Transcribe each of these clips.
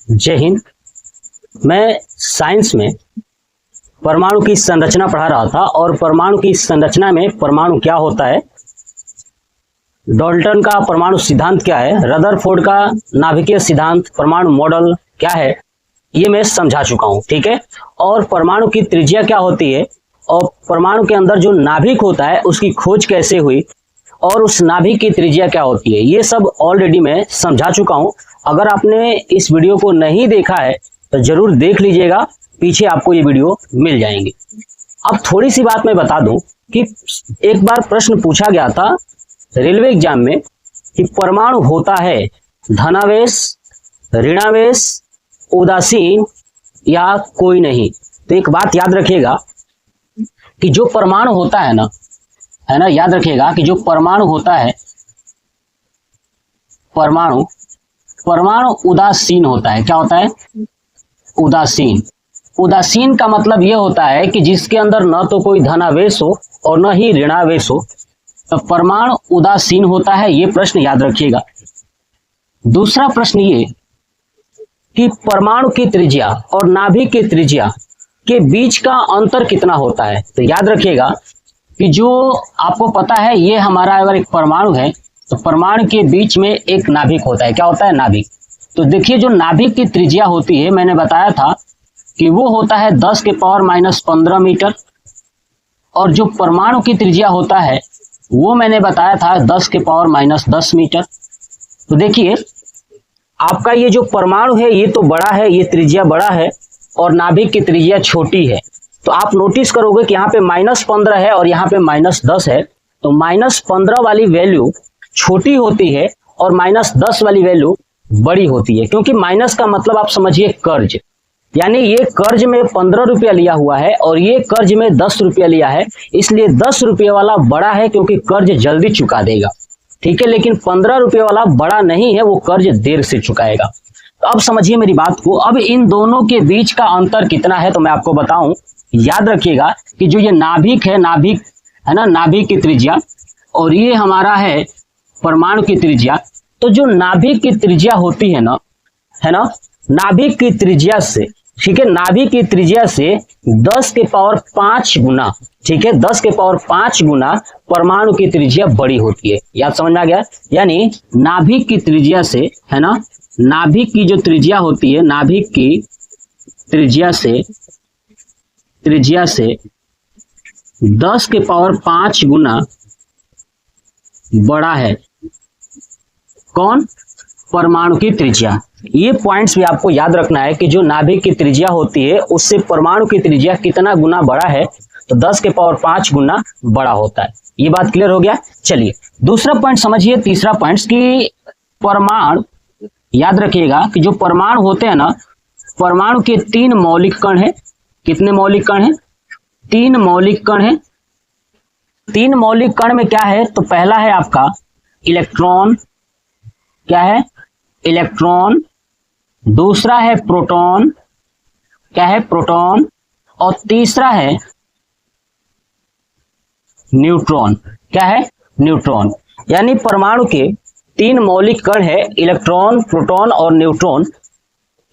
जय हिंद। मैं साइंस में परमाणु की संरचना पढ़ा रहा था और परमाणु की संरचना में परमाणु क्या होता है, डाल्टन का परमाणु सिद्धांत क्या है, रदरफोर्ड का नाभिकीय सिद्धांत परमाणु मॉडल क्या है, ये मैं समझा चुका हूँ। ठीक है। और परमाणु की त्रिज्या क्या होती है और परमाणु के अंदर जो नाभिक होता है उसकी खोज कैसे हुई और उस नाभिक की त्रिज्या क्या होती है, ये सब ऑलरेडी मैं समझा चुका हूँ। अगर आपने इस वीडियो को नहीं देखा है तो जरूर देख लीजिएगा, पीछे आपको ये वीडियो मिल जाएंगे। अब थोड़ी सी बात मैं बता दूं कि एक बार प्रश्न पूछा गया था रेलवे एग्जाम में कि परमाणु होता है धनावेश, ऋणावेश, उदासीन या कोई नहीं। तो एक बात याद रखिएगा कि जो परमाणु होता है ना, याद रखिएगा कि जो परमाणु होता है, परमाणु उदासीन होता है। क्या होता है? उदासीन। उदासीन का मतलब यह होता है कि जिसके अंदर न तो कोई धनावेश हो और न ही ऋणावेश हो, तो परमाणु उदासीन होता है। यह प्रश्न याद रखिएगा। दूसरा प्रश्न ये कि परमाणु की त्रिज्या और नाभिक की त्रिज्या के बीच का अंतर कितना होता है। तो याद रखिएगा कि जो आपको पता है, ये हमारा अगर एक परमाणु है तो परमाणु के बीच में एक नाभिक होता है। क्या होता है? नाभिक। तो देखिए, जो नाभिक की त्रिज्या होती है, मैंने बताया था कि वो होता है 10 के पावर माइनस 15 मीटर, और जो परमाणु की त्रिज्या होता है वो मैंने बताया था 10 के पावर माइनस 10 मीटर। तो देखिए, आपका ये जो परमाणु है ये तो बड़ा है, ये त्रिज्या बड़ा है और नाभिक की त्रिज्या छोटी है। तो आप नोटिस करोगे कि यहाँ पे -15 है और यहाँ पे -10 है। तो -15 वाली वैल्यू छोटी होती है और -10 वाली वैल्यू बड़ी होती है, क्योंकि माइनस का मतलब आप समझिए कर्ज, यानी ये कर्ज में 15 रुपया लिया हुआ है और ये कर्ज में 10 रुपया लिया है, इसलिए 10 रुपये वाला बड़ा है क्योंकि कर्ज जल्दी चुका देगा। ठीक है। लेकिन 15 रुपये वाला बड़ा नहीं है, वो कर्ज देर से चुकाएगा। तो अब समझिए मेरी बात को। अब इन दोनों के बीच का अंतर कितना है तो मैं आपको बताऊं। याद रखिएगा कि जो ये नाभिक है ना, नाभिक की त्रिज्या, और ये हमारा है परमाणु की त्रिज्या। तो जो नाभिक की त्रिज्या होती है ना, नाभिक की त्रिज्या से, ठीक है, नाभिक की त्रिज्या से 10 के पावर 5 गुना, ठीक है, 10 के पावर 5 गुना परमाणु की त्रिज्या बड़ी होती है। याद समझ में आ गया? यानी नाभिक की त्रिज्या से, है ना, नाभिक की जो त्रिज्या होती है, नाभिक की त्रिज्या से 10 के पावर 5 गुना बड़ा है कौन? परमाणु की त्रिज्या। ये पॉइंट्स भी आपको याद रखना है कि जो नाभिक की त्रिज्या होती है उससे परमाणु की त्रिज्या कितना गुना बड़ा है, तो 10 के पावर 5 गुना बड़ा होता है। ये बात क्लियर हो गया? चलिए दूसरा पॉइंट समझिए, तीसरा पॉइंट कि परमाणु, याद रखिएगा कि जो परमाणु होते हैं ना, परमाणु के 3 मौलिक कण है। कितने मौलिक कण है? 3 मौलिक कण है। 3 मौलिक कण में क्या है? तो पहला है आपका इलेक्ट्रॉन। क्या है? इलेक्ट्रॉन। दूसरा है प्रोटॉन। क्या है? प्रोटॉन। और तीसरा है न्यूट्रॉन। क्या है? न्यूट्रॉन। यानी परमाणु के 3 मौलिक कण है, इलेक्ट्रॉन, प्रोटॉन और न्यूट्रॉन।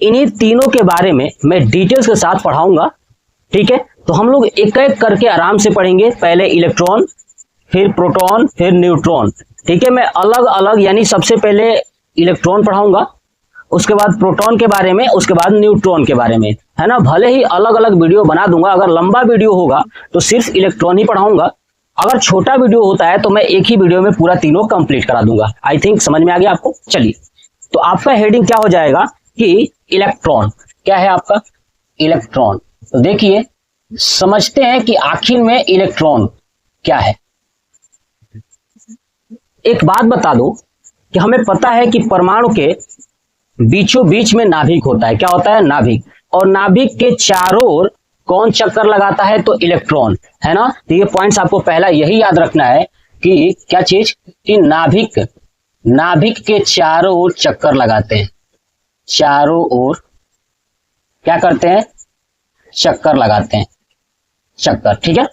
इन्हीं तीनों के बारे में मैं डिटेल्स के साथ पढ़ाऊंगा। ठीक है। तो हम लोग एक एक करके आराम से पढ़ेंगे। पहले इलेक्ट्रॉन, फिर प्रोटॉन, फिर न्यूट्रॉन। ठीक है। मैं अलग अलग, यानी सबसे पहले इलेक्ट्रॉन पढ़ाऊंगा, उसके बाद प्रोटॉन के बारे में, उसके बाद न्यूट्रॉन के बारे में, है ना। भले ही अलग अलग वीडियो बना दूंगा, अगर लंबा वीडियो होगा तो सिर्फ इलेक्ट्रॉन ही पढ़ाऊंगा, अगर छोटा वीडियो होता है तो मैं एक ही वीडियो में पूरा तीनों कंप्लीट करा दूंगा। आई थिंक समझ में आ गया आपको। चलिए, तो आपका हेडिंग क्या हो जाएगा कि इलेक्ट्रॉन। क्या है आपका? इलेक्ट्रॉन। तो देखिए, समझते हैं कि आखिर में इलेक्ट्रॉन क्या है। एक बात बता दो कि हमें पता है कि परमाणु के बीचों बीच में नाभिक होता है। क्या होता है? नाभिक। और नाभिक के चारों ओर कौन चक्कर लगाता है? तो इलेक्ट्रॉन, है ना। तो ये पॉइंट्स आपको पहला यही याद रखना है कि क्या चीज, कि नाभिक के चारों ओर चक्कर लगाते हैं। चारों ओर क्या करते हैं? चक्कर लगाते हैं। चक्कर। ठीक है।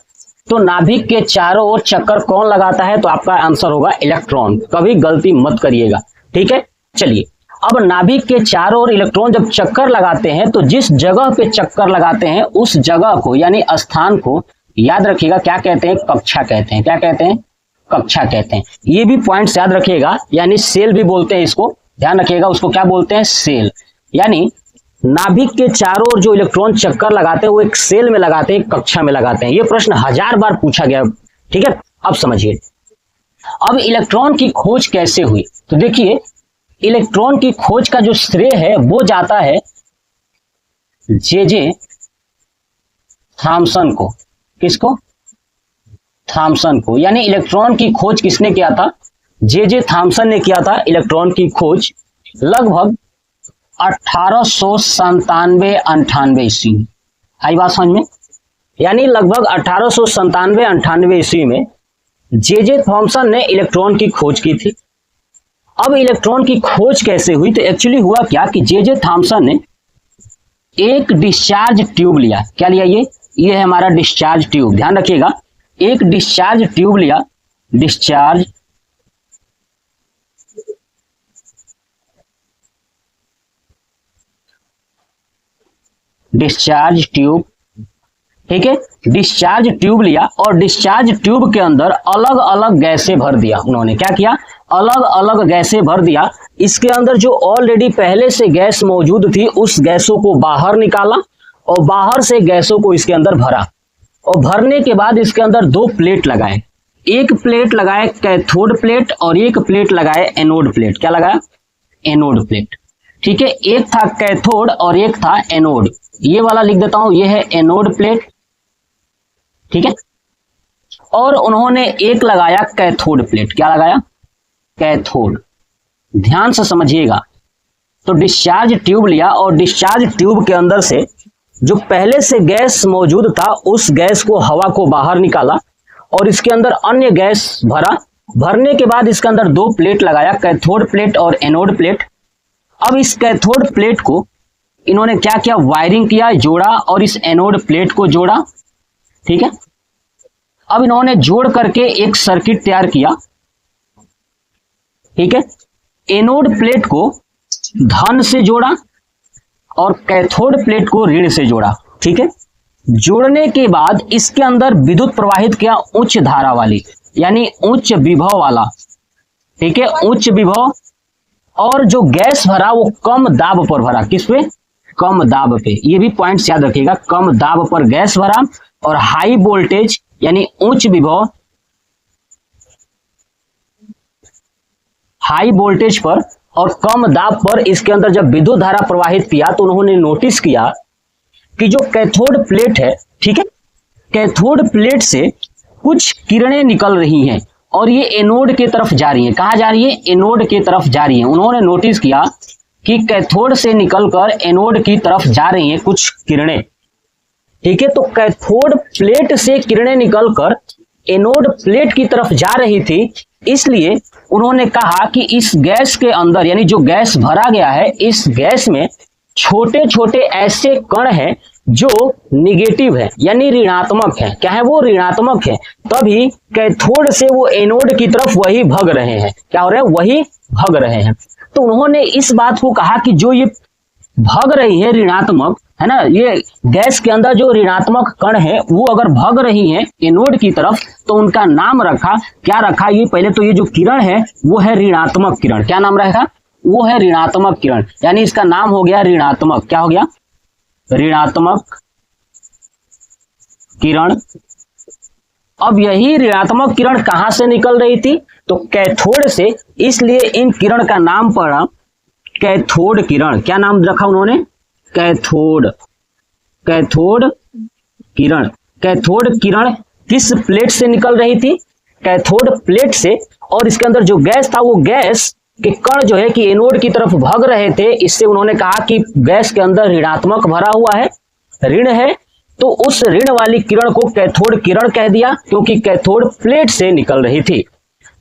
तो नाभिक के चारों ओर चक्कर कौन लगाता है? तो आपका आंसर होगा इलेक्ट्रॉन। कभी गलती मत करिएगा। ठीक है। चलिए, अब नाभिक के चारों ओर इलेक्ट्रॉन जब चक्कर लगाते हैं तो जिस जगह पे चक्कर लगाते हैं उस जगह को यानी स्थान को याद रखिएगा क्या कहते हैं, कक्षा कहते हैं। क्या कहते हैं? कक्षा कहते हैं। ये भी पॉइंट्स याद रखिएगा, यानी सेल भी बोलते हैं इसको, ध्यान रखिएगा, उसको क्या बोलते हैं? सेल। यानी नाभिक के चारों ओर जो इलेक्ट्रॉन चक्कर लगाते हैं वो एक सेल में लगाते हैं, एक कक्षा में लगाते हैं। ये प्रश्न 1000 बार पूछा गया, ठीक है। अब समझिए, अब इलेक्ट्रॉन की खोज कैसे हुई? तो देखिए, इलेक्ट्रॉन की खोज का जो श्रेय है वो जाता है जे थॉमसन को। किसको? थॉमसन को। यानी इलेक्ट्रॉन की खोज किसने किया था? जे थॉमसन ने किया था इलेक्ट्रॉन की खोज लगभग 1897-98 ईस्वी में। आई बात समझ में? यानी लगभग 1897-98 ईस्वी में जे थॉमसन ने इलेक्ट्रॉन की खोज की थी। अब इलेक्ट्रॉन की खोज कैसे हुई? तो एक्चुअली हुआ क्या कि जे थॉमसन ने एक डिस्चार्ज ट्यूब लिया। क्या लिया? ये है हमारा डिस्चार्ज ट्यूब, ध्यान रखिएगा। एक डिस्चार्ज ट्यूब लिया, डिस्चार्ज ट्यूब, ठीक है। डिस्चार्ज ट्यूब लिया और डिस्चार्ज ट्यूब के अंदर अलग अलग गैसें भर दिया उन्होंने। क्या किया? अलग अलग गैसें भर दिया। इसके अंदर जो ऑलरेडी पहले से गैस मौजूद थी उस गैसों को बाहर निकाला और बाहर से गैसों को इसके अंदर भरा, और भरने के बाद इसके अंदर 2 प्लेट लगाए। एक प्लेट लगाए कैथोड प्लेट और एक प्लेट लगाए एनोड प्लेट। क्या लगाया? एनोड प्लेट, ठीक है। एक था कैथोड और एक था एनोड। ये वाला लिख देता हूं, ये है एनोड प्लेट, ठीक है। और उन्होंने एक लगाया कैथोड प्लेट। क्या लगाया? कैथोड। ध्यान से समझिएगा। तो डिस्चार्ज ट्यूब लिया और डिस्चार्ज ट्यूब के अंदर से जो पहले से गैस मौजूद था उस गैस को, हवा को बाहर निकाला और इसके अंदर अन्य गैस भरा। भरने के बाद इसके अंदर 2 प्लेट लगाया, कैथोड प्लेट और एनोड प्लेट। अब इस कैथोड प्लेट को इन्होंने क्या किया? वायरिंग किया, जोड़ा और इस एनोड प्लेट को जोड़ा, ठीक है। अब इन्होंने जोड़ करके एक सर्किट तैयार किया, ठीक है। एनोड प्लेट को धन से जोड़ा और कैथोड प्लेट को ऋण से जोड़ा, ठीक है। जोड़ने के बाद इसके अंदर विद्युत प्रवाहित किया उच्च धारा वाली, यानी उच्च विभव वाला, ठीक है, उच्च विभव। और जो गैस भरा वो कम दाब पर भरा। किस पे? कम दाब पे। ये भी पॉइंट्स याद रखिएगा। कम दाब पर गैस भरा और हाई वोल्टेज यानी उच्च विभव, हाई वोल्टेज पर और कम दाब पर इसके अंदर जब विद्युत धारा प्रवाहित किया तो उन्होंने नोटिस किया कि जो कैथोड प्लेट है, ठीक है, कैथोड प्लेट से कुछ किरणें निकल रही हैं और ये एनोड की तरफ जा रही है। कहां जा रही है? एनोड की तरफ जा रही है। उन्होंने नोटिस किया कि कैथोड से निकलकर एनोड की तरफ जा रही हैं कुछ किरणें, ठीक है। तो कैथोड प्लेट से किरणें निकलकर एनोड प्लेट की तरफ जा रही थी, इसलिए उन्होंने कहा कि इस गैस के अंदर, यानी जो गैस भरा गया है, इस गैस में छोटे छोटे ऐसे कण हैं जो निगेटिव है, यानी ऋणात्मक है। क्या है? वो ऋणात्मक है। तभी कैथोड से वो एनोड की तरफ वही भग रहे हैं। क्या हो रहा है? वही भग रहे हैं। तो उन्होंने इस बात को कहा कि जो ये भग रही है ऋणात्मक, है ना, ये गैस के अंदर जो ऋणात्मक कण है वो अगर भग रही है एनोड की तरफ तो उनका नाम रखा, क्या रखा? ये पहले तो ये जो किरण है वो है ऋणात्मक किरण। क्या नाम रखा? वो है ऋणात्मक किरण, यानी इसका नाम हो गया ऋणात्मक। क्या हो गया? ऋणात्मक किरण। अब यही ऋणात्मक किरण कहां से निकल रही थी? तो कैथोड से, इसलिए इन किरण का नाम पड़ा कैथोड किरण। क्या नाम रखा उन्होंने? कैथोड। कैथोड किरण। कैथोड किरण किस प्लेट से निकल रही थी? कैथोड प्लेट से। और इसके अंदर जो गैस था वो गैस के कण जो है कि एनोड की तरफ भग रहे थे, इससे उन्होंने कहा कि गैस के अंदर ऋणात्मक भरा हुआ है, ऋण है, तो उस ऋण वाली किरण को कैथोड किरण कह दिया, क्योंकि कैथोड प्लेट से निकल रही थी।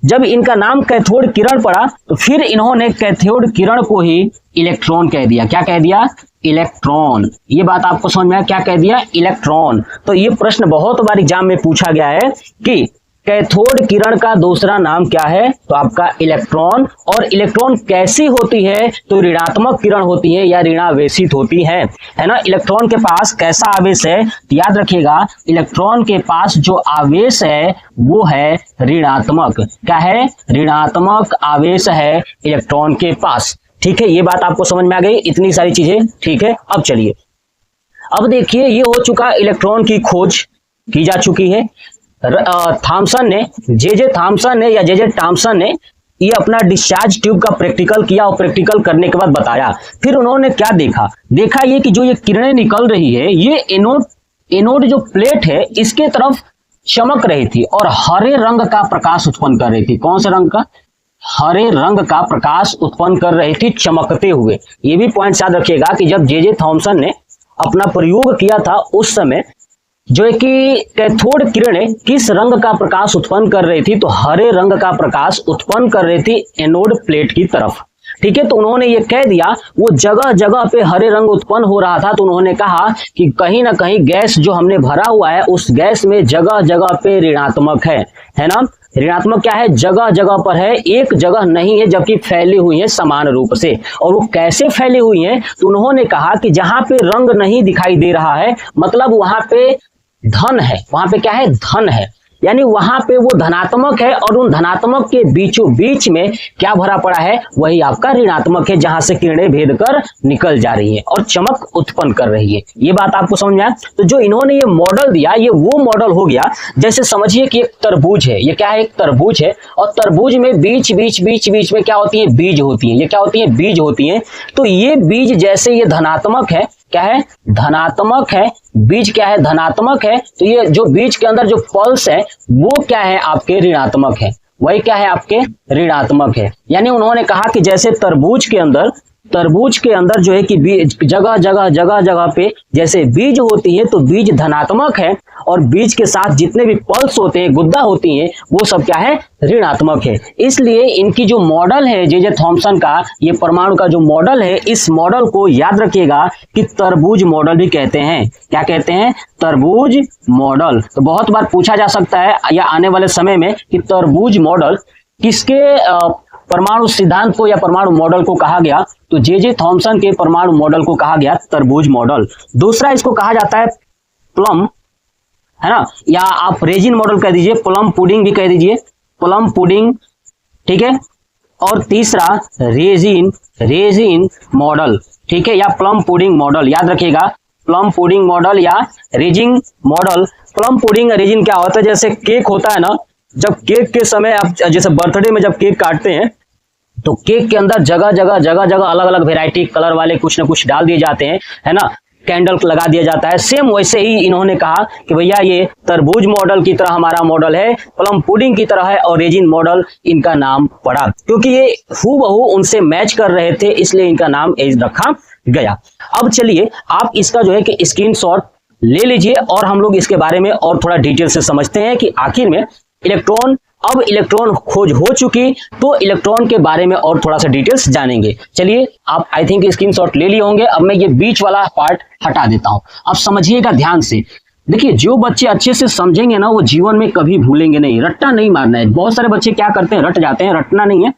जब इनका नाम कैथोड किरण पड़ा तो फिर इन्होंने कैथोड किरण को ही इलेक्ट्रॉन कह दिया। क्या कह दिया? इलेक्ट्रॉन। ये बात आपको समझ में आया? क्या कह दिया? इलेक्ट्रॉन। तो ये प्रश्न बहुत बार एग्जाम में पूछा गया है कि कैथोड किरण का दूसरा नाम क्या है? तो आपका इलेक्ट्रॉन। और इलेक्ट्रॉन कैसी होती है? तो ऋणात्मक किरण होती है या ऋणावेशित होती है ना। इलेक्ट्रॉन के पास कैसा आवेश है? तो याद रखिएगा, इलेक्ट्रॉन के पास जो आवेश है वो है ऋणात्मक। क्या है? ऋणात्मक आवेश है इलेक्ट्रॉन के पास। ठीक है, ये बात आपको समझ में आ गई, इतनी सारी चीजें। ठीक है, अब चलिए, अब देखिए, ये हो चुका इलेक्ट्रॉन की खोज की जा चुकी है। थॉमसन ने, जे थॉमसन ने या जे टॉमसन ने ये अपना डिस्चार्ज ट्यूब का प्रैक्टिकल किया और प्रैक्टिकल करने के बाद बताया। फिर उन्होंने क्या देखा ये कि जो ये किरणें निकल रही है ये एनोड जो प्लेट है इसके तरफ चमक रही थी और हरे रंग का प्रकाश उत्पन्न कर रही थी। कौन से रंग का? हरे रंग का प्रकाश उत्पन्न कर रही थी चमकते हुए। ये भी पॉइंट याद रखिएगा कि जब जे थॉमसन ने अपना प्रयोग किया था उस समय जो है कि कैथोड किरणें किस रंग का प्रकाश उत्पन्न कर रही थी? तो हरे रंग का प्रकाश उत्पन्न कर रही थी एनोड प्लेट की तरफ। ठीक है, तो उन्होंने ये कह दिया, वो जगह जगह पे हरे रंग उत्पन्न हो रहा था, तो उन्होंने कहा कि कहीं ना कहीं गैस जो हमने भरा हुआ है उस गैस में जगह जगह पे ऋणात्मक है ना। ऋणात्मक क्या है? जगह जगह पर है, एक जगह नहीं है, जबकि फैली हुई है समान रूप से। और वो कैसे फैली हुई है? तो उन्होंने कहा कि जहां पे रंग नहीं दिखाई दे रहा है मतलब वहां पे धन है। वहां पे क्या है? धन है, यानी वहां पे वो धनात्मक है और उन धनात्मक के बीचों बीच में क्या भरा पड़ा है? वही आपका ऋणात्मक है, जहां से किरणें भेद कर निकल जा रही है और चमक उत्पन्न कर रही है। ये बात आपको समझ में आया? तो जो इन्होंने ये मॉडल दिया, ये वो मॉडल हो गया, जैसे समझिए कि एक तरबूज है। ये क्या है? एक तरबूज है और तरबूज में बीच बीच में क्या होती है? बीज होती है। ये क्या होती है? बीज होती है। तो ये बीज जैसे ये धनात्मक है, क्या है? धनात्मक है। बीज क्या है? धनात्मक है। तो ये जो बीज के अंदर जो पल्स है वो क्या है? आपके ऋणात्मक है। वही क्या है? आपके ऋणात्मक है। यानी उन्होंने कहा कि जैसे तरबूज के अंदर जो है कि बीज जगह जगह पे जैसे बीज होती है, तो बीज धनात्मक है और बीज के साथ जितने भी पल्स होते हैं, गुद्दा होती हैं, वो सब क्या है? ऋणात्मक है। इसलिए इनकी जो मॉडल है जे थॉमसन का, ये परमाणु का जो मॉडल है, इस मॉडल को याद रखिएगा कि तरबूज मॉडल भी कहते हैं। क्या कहते हैं? तरबूज मॉडल। तो बहुत बार पूछा जा सकता है या आने वाले समय में कि तरबूज मॉडल किसके परमाणु सिद्धांत को या परमाणु मॉडल को कहा गया? तो जे थॉमसन के परमाणु मॉडल को कहा गया तरबूज मॉडल। दूसरा इसको कहा जाता है प्लम, है ना, या आप रेजिन मॉडल कह दीजिए, प्लम पुडिंग भी कह दीजिए, प्लम पुडिंग। ठीक है, और तीसरा रेजिन मॉडल। ठीक है, या प्लम पुडिंग मॉडल। याद रखिएगा, प्लम पुडिंग मॉडल या resin model. Plum pudding resin क्या होता है? जैसे केक होता है ना, जब केक के समय आप जैसे बर्थडे में जब केक काटते हैं तो केक के अंदर जगह जगह अलग अलग वेराइटी कलर वाले कुछ ना कुछ डाल दिए जाते हैं, है ना, कैंडल लगा दिया जाता है। सेम वैसे ही इन्होंने कहा कि भैया ये तरबूज मॉडल की तरह हमारा मॉडल है, प्लम पुडिंग की तरह है, और रेजिन मॉडल इनका नाम पड़ा क्योंकि ये हूबहू उनसे मैच कर रहे थे, इसलिए इनका नाम रखा गया। अब चलिए आप इसका जो है कि स्क्रीनशॉट ले लीजिए और हम लोग इसके बारे में और थोड़ा डिटेल से समझते हैं कि आखिर में अब इलेक्ट्रॉन खोज हो चुकी, तो इलेक्ट्रॉन के बारे में और थोड़ा सा डिटेल्स जानेंगे। चलिए, आप आई थिंक स्क्रीनशॉट ले लिए होंगे। अब मैं ये बीच वाला पार्ट हटा देता हूं। अब समझिएगा ध्यान से। देखिए, जो बच्चे अच्छे से समझेंगे ना, वो जीवन में कभी भूलेंगे नहीं। रट्टा नहीं मारना है। बहुत सारे बच्चे क्या करते हैं? रट जाते हैं। रटना नहीं है,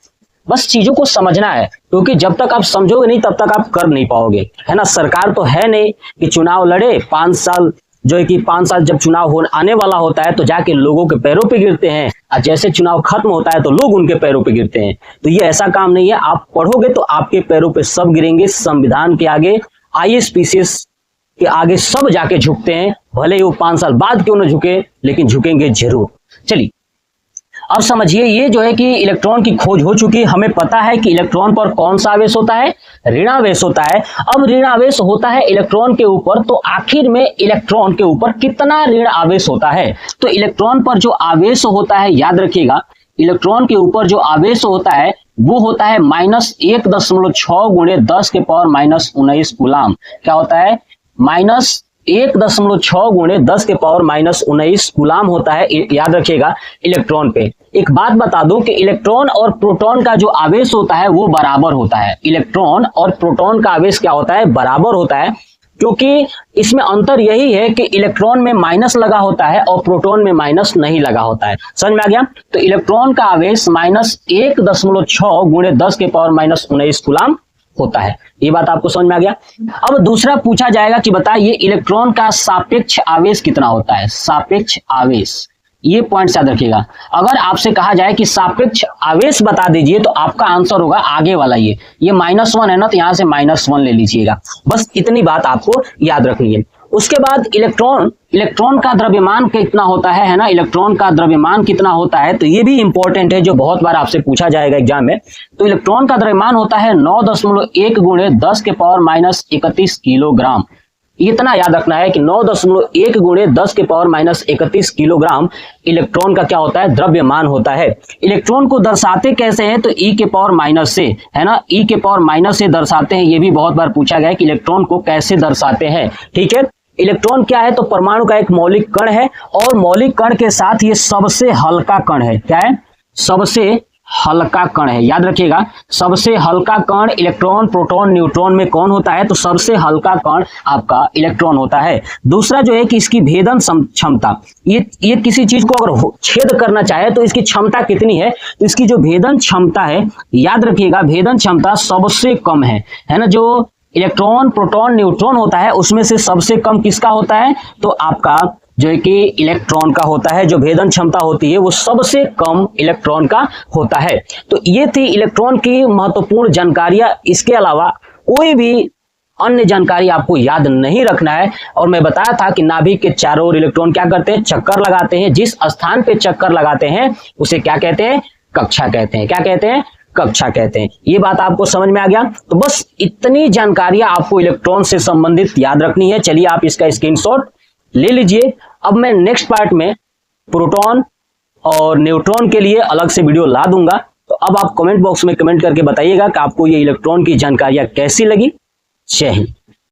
बस चीजों को समझना है, क्योंकि जब तक आप समझोगे नहीं तब तक आप कर नहीं पाओगे, है ना। सरकार तो है नहीं कि चुनाव लड़े 5 साल, जो है कि 5 साल जब चुनाव आने वाला होता है तो जाके लोगों के पैरों पे गिरते हैं, और जैसे चुनाव खत्म होता है तो लोग उनके पैरों पे गिरते हैं। तो ये ऐसा काम नहीं है। आप पढ़ोगे तो आपके पैरों पे सब गिरेंगे। संविधान के आगे, IAS के आगे सब जाके झुकते हैं, भले ही वो 5 साल बाद क्यों न झुके, लेकिन झुकेंगे जरूर। चलिए, अब समझिए, ये जो है कि इलेक्ट्रॉन की खोज हो चुकी। हमें पता है कि इलेक्ट्रॉन पर कौन सा आवेश होता है? ऋणावेश होता है। अब ऋणावेश होता है इलेक्ट्रॉन के ऊपर, तो आखिर में इलेक्ट्रॉन के ऊपर कितना ऋण आवेश होता है? तो इलेक्ट्रॉन पर जो आवेश होता है, याद रखिएगा, इलेक्ट्रॉन के ऊपर जो आवेश होता है वो होता है -1.6 गुणे 10 के पावर -19 कूलाम। क्या होता है? -1.6 गुणे 10 के पावर -19 कूलाम होता है, याद रखिएगा, इलेक्ट्रॉन पे। एक बात बता दूं कि इलेक्ट्रॉन और प्रोटॉन का जो आवेश होता है वो बराबर होता है। इलेक्ट्रॉन और प्रोटॉन का आवेश क्या होता है? बराबर होता है। क्योंकि इसमें अंतर यही है कि इलेक्ट्रॉन में माइनस लगा होता है और प्रोटॉन में माइनस नहीं लगा होता है। समझ में आ गया? तो इलेक्ट्रॉन का आवेश -1.6 गुणे 10 के पावर -19 कूलम होता है। ये बात आपको समझ में आ गया। अब दूसरा पूछा जाएगा कि बताइए इलेक्ट्रॉन का सापेक्ष आवेश कितना होता है। सापेक्ष आवेश, ये पॉइंट याद रखिएगा। अगर आपसे कहा जाए कि सापेक्ष आवेश बता दीजिए तो आपका आंसर होगा आगे वाला ये -1 है ना, तो यहां से -1 ले लीजिएगा। बस इतनी बात आपको याद रखनी है। उसके बाद इलेक्ट्रॉन का द्रव्यमान कितना होता है ना, इलेक्ट्रॉन का द्रव्यमान कितना होता है, तो ये भी इंपॉर्टेंट है, जो बहुत बार आपसे पूछा जाएगा एग्जाम में। तो इलेक्ट्रॉन का द्रव्यमान होता है 9.1 गुणे 10 के पावर -31 किलोग्राम। इतना याद रखना है कि 9.1 गुणे 10 के पावर -31 किलोग्राम इलेक्ट्रॉन का क्या होता है, द्रव्यमान होता है। इलेक्ट्रॉन को दर्शाते कैसे हैं, तो ई के पावर माइनस से, है ना, ई के पावर माइनस से दर्शाते हैं। ये भी बहुत बार पूछा गया है कि इलेक्ट्रॉन को कैसे दर्शाते हैं। ठीक है, इलेक्ट्रॉन क्या है, तो परमाणु का एक मौलिक कण है, और मौलिक कण के साथ ये सबसे हल्का कण है। क्या है? सबसे हल्का कण है। याद रखिएगा, सबसे हल्का कण इलेक्ट्रॉन, प्रोटॉन, न्यूट्रॉन में कौन होता है, तो सबसे हल्का कण आपका इलेक्ट्रॉन होता है। दूसरा जो है कि इसकी भेदन क्षमता, ये किसी चीज को अगर छेद करना चाहे तो इसकी क्षमता कितनी है, तो इसकी जो भेदन क्षमता है, याद रखिएगा, भेदन क्षमता सबसे कम है ना। जो इलेक्ट्रॉन, प्रोटॉन, न्यूट्रॉन होता है उसमें से सबसे कम किसका होता है, तो आपका जो है कि इलेक्ट्रॉन का होता है। जो भेदन क्षमता होती है वो सबसे कम इलेक्ट्रॉन का होता है। तो ये थी इलेक्ट्रॉन की महत्वपूर्ण जानकारियां। इसके अलावा कोई भी अन्य जानकारी आपको याद नहीं रखना है। और मैं बताया था कि नाभिक के चारों ओर इलेक्ट्रॉन क्या करते हैं, चक्कर लगाते हैं। जिस स्थान पे चक्कर लगाते हैं उसे क्या कहते हैं, कक्षा कहते हैं। क्या कहते हैं, कक्षा कहते हैं। ये बात आपको समझ में आ गया। तो बस इतनी जानकारियां आपको इलेक्ट्रॉन से संबंधित याद रखनी है। चलिए आप इसका स्क्रीनशॉट ले लीजिए। अब मैं नेक्स्ट पार्ट में प्रोटॉन और न्यूट्रॉन के लिए अलग से वीडियो ला दूंगा। तो अब आप कमेंट बॉक्स में कमेंट करके बताइएगा कि आपको ये इलेक्ट्रॉन की जानकारियां कैसी लगी। जय हिंद।